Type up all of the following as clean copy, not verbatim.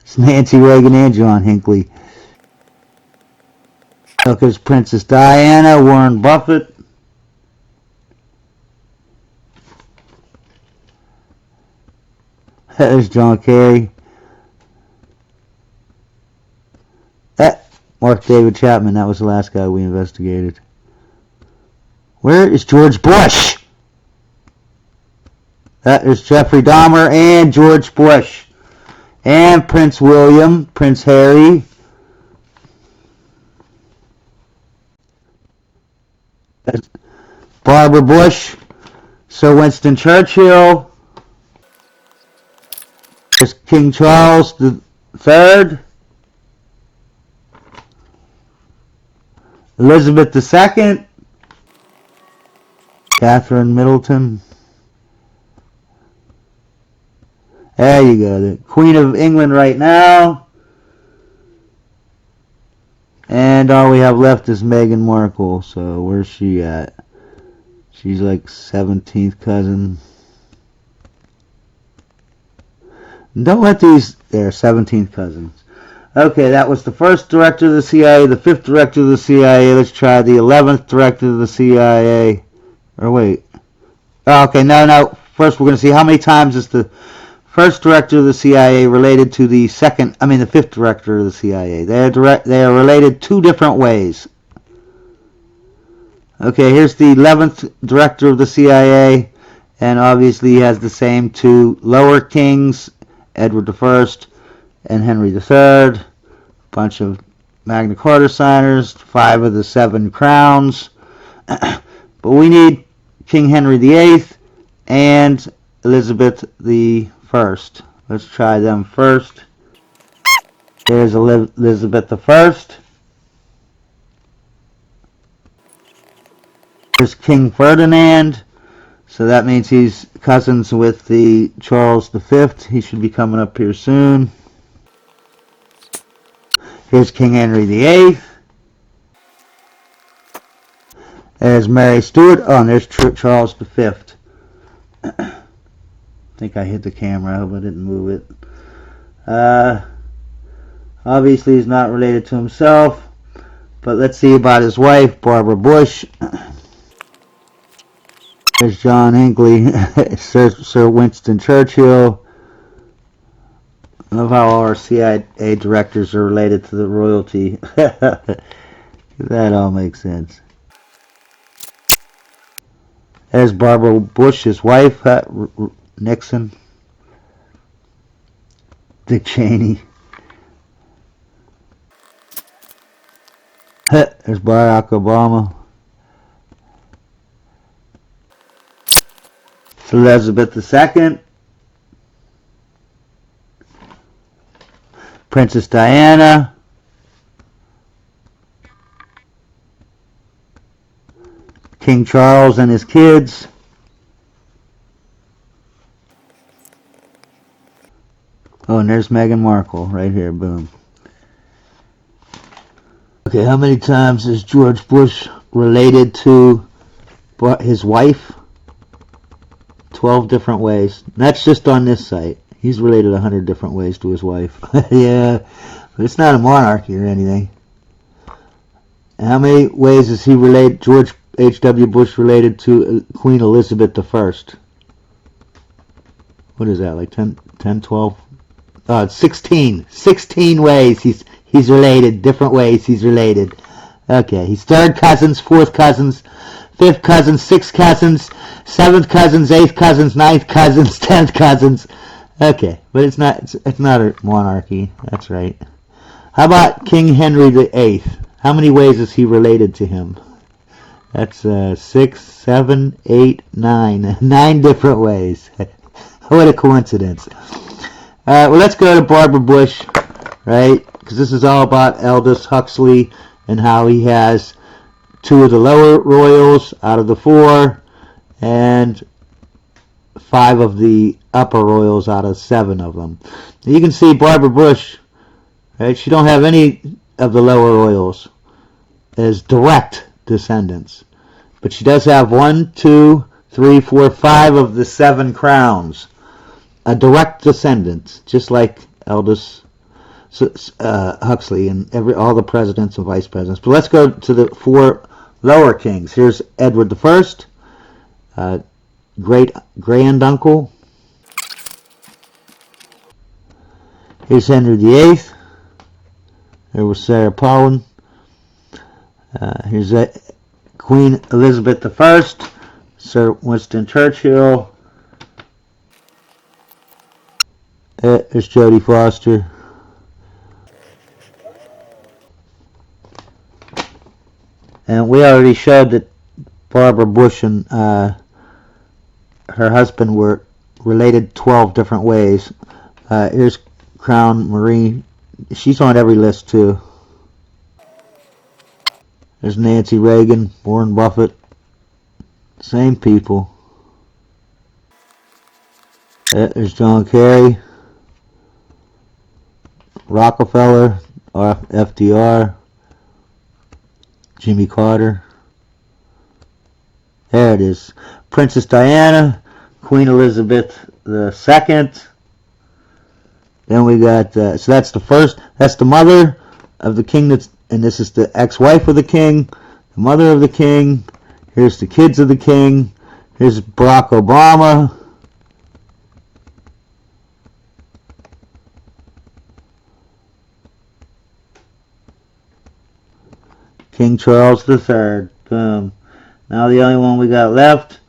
It's Nancy Reagan and John Hinckley. Look, there's Princess Diana, Warren Buffett. There's John Kerry. Mark David Chapman, that was the last guy we investigated. Where is George Bush? That is Jeffrey Dahmer and George Bush. And Prince William, Prince Harry. That's Barbara Bush, Sir Winston Churchill. There's King Charles III. Elizabeth II, Catherine Middleton. There you go, the Queen of England right now. And all we have left is Meghan Markle. So where's she at? She's like 17th cousin. Don't let these, there, 17th cousins. Okay, that was the first director of the CIA, the 5th director of the CIA. Let's try the 11th director of the CIA. Or wait. Oh, okay, no. First we're going to see how many times is the first director of the CIA related to the 5th director of the CIA. They are related two different ways. Okay, here's the 11th director of the CIA. And obviously he has the same two lower kings, Edward I and Henry III, bunch of Magna Carta signers, 5 of the 7 crowns. But we need King Henry VIII and Elizabeth I. Let's try them first. There's Elizabeth I. There's King Ferdinand. So that means he's cousins with the Charles V. He should be coming up here soon. Here's King Henry VIII. There's Mary Stuart. Oh, and there's Charles V. I think I hit the camera. I hope I didn't move it. Obviously, he's not related to himself. But let's see about his wife, Barbara Bush. There's John Hinckley, Sir Winston Churchill. I love how all our CIA directors are related to the royalty. That all makes sense. There's Barbara Bush, his wife, Nixon. Dick Cheney. There's Barack Obama. Elizabeth II, Princess Diana, King Charles and his kids, oh, and there's Meghan Markle right here, boom. Okay, how many times is George Bush related to his wife? 12 different ways. That's just on this site. He's related 100 different ways to his wife. Yeah, but it's not a monarchy or anything. And how many ways is he related, George H.W. Bush related to Queen Elizabeth I? What is that, like 10, 12? Oh, it's 16. 16 ways he's related, different ways he's related. Okay, he's 3rd cousins, 4th cousins, 5th cousins, 6th cousins, 7th cousins, 8th cousins, 9th cousins, 10th cousins. Okay, but it's not a monarchy. That's right. How about King Henry VIII? How many ways is he related to him? That's 6, 7, 8, 9. 9 different ways. What a coincidence. Well, let's go to Barbara Bush, right? Because this is all about Aldous Huxley and how he has 2 of the lower royals out of the 4 and 5 of the upper royals out of 7 of them. You can see Barbara Bush, right? She don't have any of the lower royals as direct descendants, but she does have 1, 2, 3, 4, 5 of the 7 crowns, a direct descendant, just like Aldous Huxley and all the presidents and vice presidents. But let's go to the 4 lower kings. Here's Edward the First, great granduncle. Here's Henry VIII. There was Sarah Palin. Here's Queen Elizabeth I, Sir Winston Churchill. There's Jodie Foster. And we already showed that Barbara Bush and her husband were related 12 different ways. Here's Crown Marie. She's on every list too. There's Nancy Reagan, Warren Buffett. Same people. There's John Kerry, Rockefeller, FDR, Jimmy Carter. There it is. Princess Diana, Queen Elizabeth II. Then we got, so that's the first, that's the mother of the king, and this is the ex-wife of the king, the mother of the king. Here's the kids of the king. Here's Barack Obama. King Charles III. Boom. Now the only one we got left.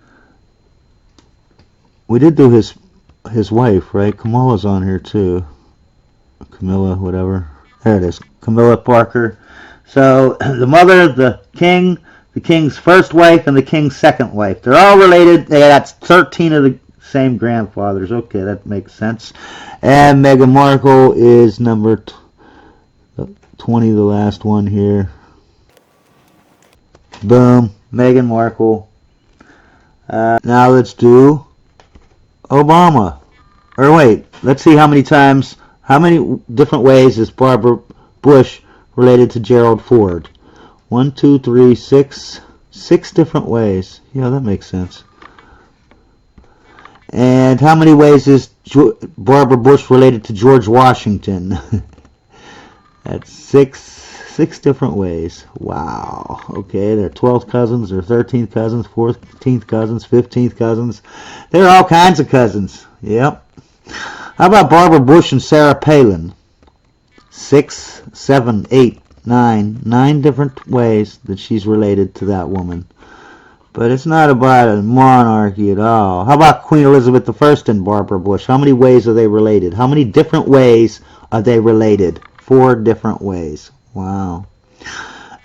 We did do his wife, right? Kamala's on here too. Camilla, whatever. There it is. Camilla Parker. So the mother of the king's first wife, and the king's second wife. They're all related. That's 13 of the same grandfathers. Okay, that makes sense. And Meghan Markle is number 20, the last one here. Boom. Meghan Markle. Now let's do Obama. Or wait, let's see how many different ways is Barbara Bush related to Gerald Ford. 1, 2, 3, 6. 6 different ways. Yeah, that makes sense. And how many ways is Barbara Bush related to George Washington? That's 6 different ways. Wow. Okay, they're 12th cousins, they're 13th cousins, 14th cousins, 15th cousins. They're all kinds of cousins. Yep. How about Barbara Bush and Sarah Palin? 6, 7, 8, 9. 9 different ways that she's related to that woman. But it's not about a monarchy at all. How about Queen Elizabeth I and Barbara Bush? How many ways are they related? How many different ways are they related? 4 different ways. Wow.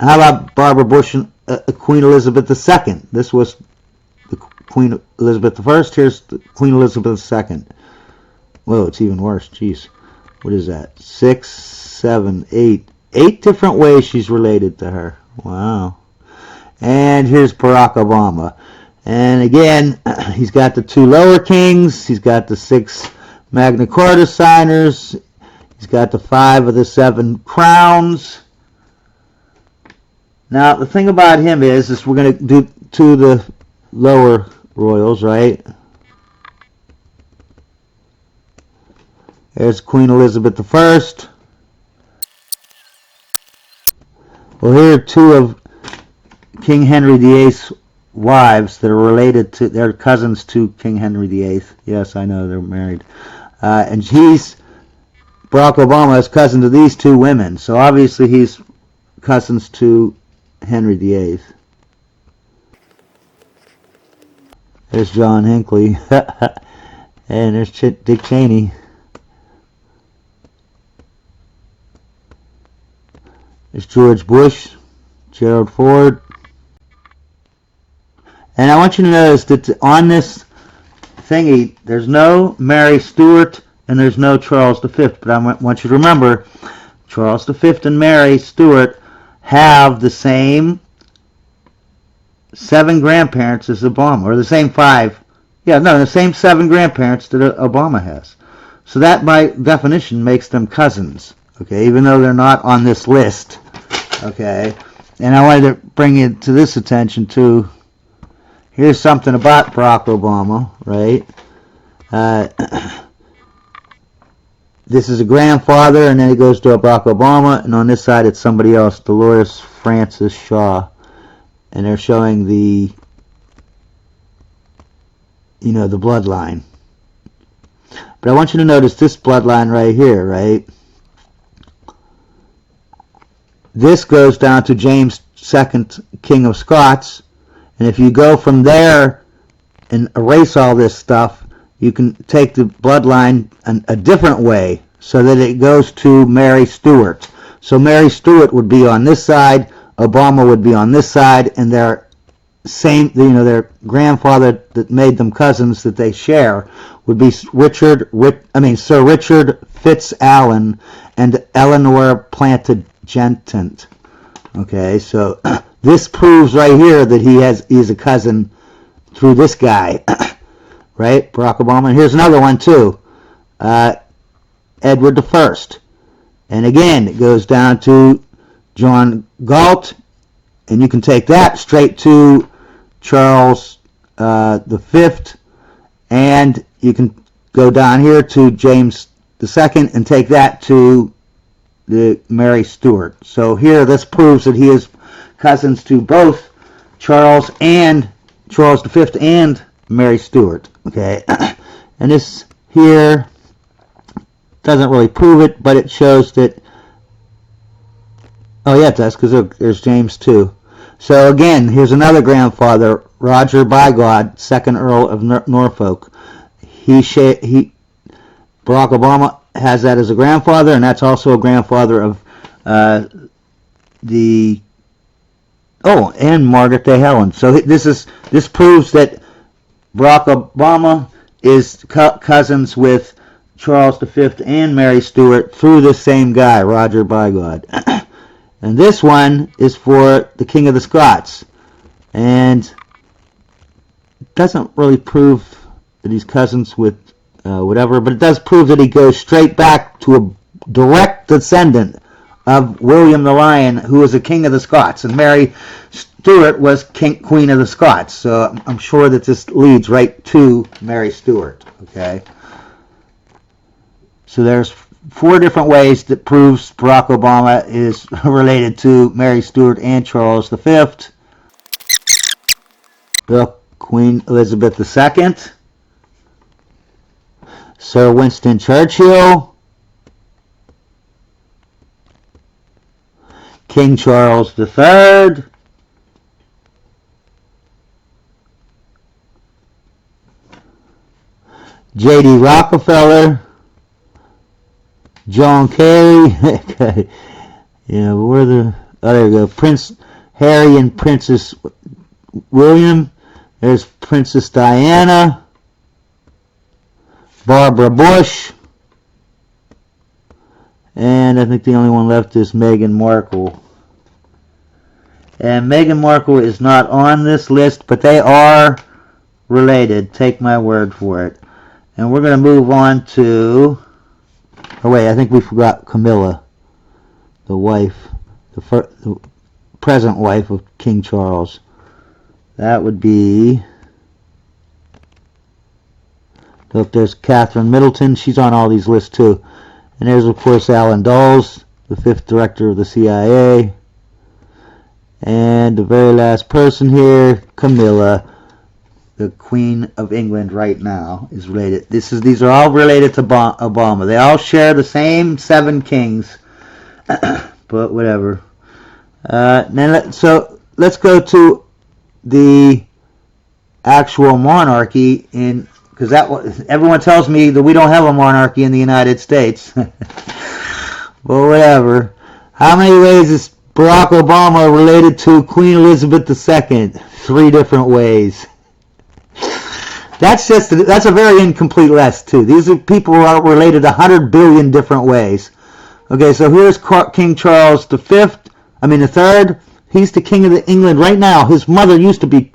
How about Barbara Bush and Queen Elizabeth II? This was the Queen Elizabeth I. Here's the Queen Elizabeth II. Whoa, it's even worse. Jeez. What is that? 6, 7, 8. 8 different ways she's related to her. Wow. And here's Barack Obama. And again, he's got the 2 lower kings. He's got the 6 Magna Carta signers. He's got the 5 of the 7 crowns. Now, the thing about him is we're going to do 2 of the lower royals, right? There's Queen Elizabeth I. Well, here are 2 of King Henry VIII's wives that are related to, they're cousins to King Henry VIII. Yes, I know, they're married. And Barack Obama is cousin to these 2 women, so obviously he's cousins to Henry VIII. There's John Hinckley. And there's Dick Cheney. There's George Bush, Gerald Ford. And I want you to notice that on this thingy, there's no Mary Stuart and there's no Charles V. But I want you to remember, Charles V and Mary Stuart have the same 7 grandparents as Obama, or the same 5. Yeah, no, the same 7 grandparents that Obama has. So that, by definition, makes them cousins. Okay, even though they're not on this list. Okay, and I wanted to bring it to this attention too. Here's something about Barack Obama, right? this is a grandfather, and then it goes to Barack Obama, and on this side it's somebody else, Dolores Francis Shaw, and they're showing the, you know, the bloodline. But I want you to notice this bloodline right here, right? This goes down to James II, King of Scots, and if you go from there and erase all this stuff, you can take the bloodline a different way so that it goes to Mary Stuart. So Mary Stuart would be on this side, Obama would be on this side, and their same, you know, their grandfather that made them cousins that they share would be Sir Richard Fitz-Allen and Eleanor Plantagenet. Okay, so this proves right here that he's a cousin through this guy. Right, Barack Obama. And here's another one too, Edward I. And again, it goes down to John Galt, and you can take that straight to Charles V, and you can go down here to James II and take that to the Mary Stuart. So here, this proves that he is cousins to both Charles V and Mary Stuart. Okay, and this here doesn't really prove it, but it shows that, oh yeah, it does, because there's James too. So again, here's another grandfather, Roger Bigod, 2nd Earl of Norfolk. Barack Obama has that as a grandfather, and that's also a grandfather of and Margaret de Helen. So this proves that Barack Obama is cousins with Charles V and Mary Stuart through the same guy, Roger Bigod. And this one is for the King of the Scots. And it doesn't really prove that he's cousins with whatever, but it does prove that he goes straight back to a direct descendant of William the Lion, who was the King of the Scots. And Mary Stuart was Queen of the Scots. So I'm sure that this leads right to Mary Stuart. Okay. So there's 4 different ways that proves Barack Obama is related to Mary Stuart and Charles V. The Queen Elizabeth II. Sir Winston Churchill. King Charles III. J.D. Rockefeller. John Kerry. Yeah, where the... Oh, there we go. Prince Harry and Princess William. There's Princess Diana. Barbara Bush. And I think the only one left is Meghan Markle. And Meghan Markle is not on this list, but they are related. Take my word for it. And we're going to move on to... Oh wait, I think we forgot Camilla, the wife, the present wife of King Charles. That would be... Look, there's Catherine Middleton. She's on all these lists too. And there's, of course, Alan Dulles, the 5th director of the CIA. And the very last person here, Camilla, the Queen of England right now, is related. These are all related to Obama. They all share the same 7 kings, but whatever. So let's go to the actual monarchy because everyone tells me that we don't have a monarchy in the United States. But whatever. How many ways is Barack Obama related to Queen Elizabeth II? 3 different ways. That's a very incomplete list too. These are people who are related 100 billion different ways. Okay, so here's King Charles III. He's the King of England right now. His mother used to be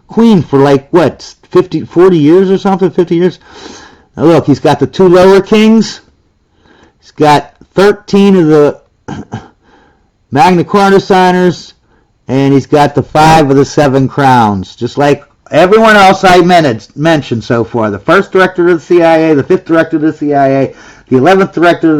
queen for like what, 40 years or something, 50 years. Now look, he's got the 2 lower kings. He's got 13 of the Magna Carta signers, and he's got the 5 of the 7 crowns, just like Everyone else I mentioned so far, the first director of the CIA, the fifth director of the CIA, the 11th director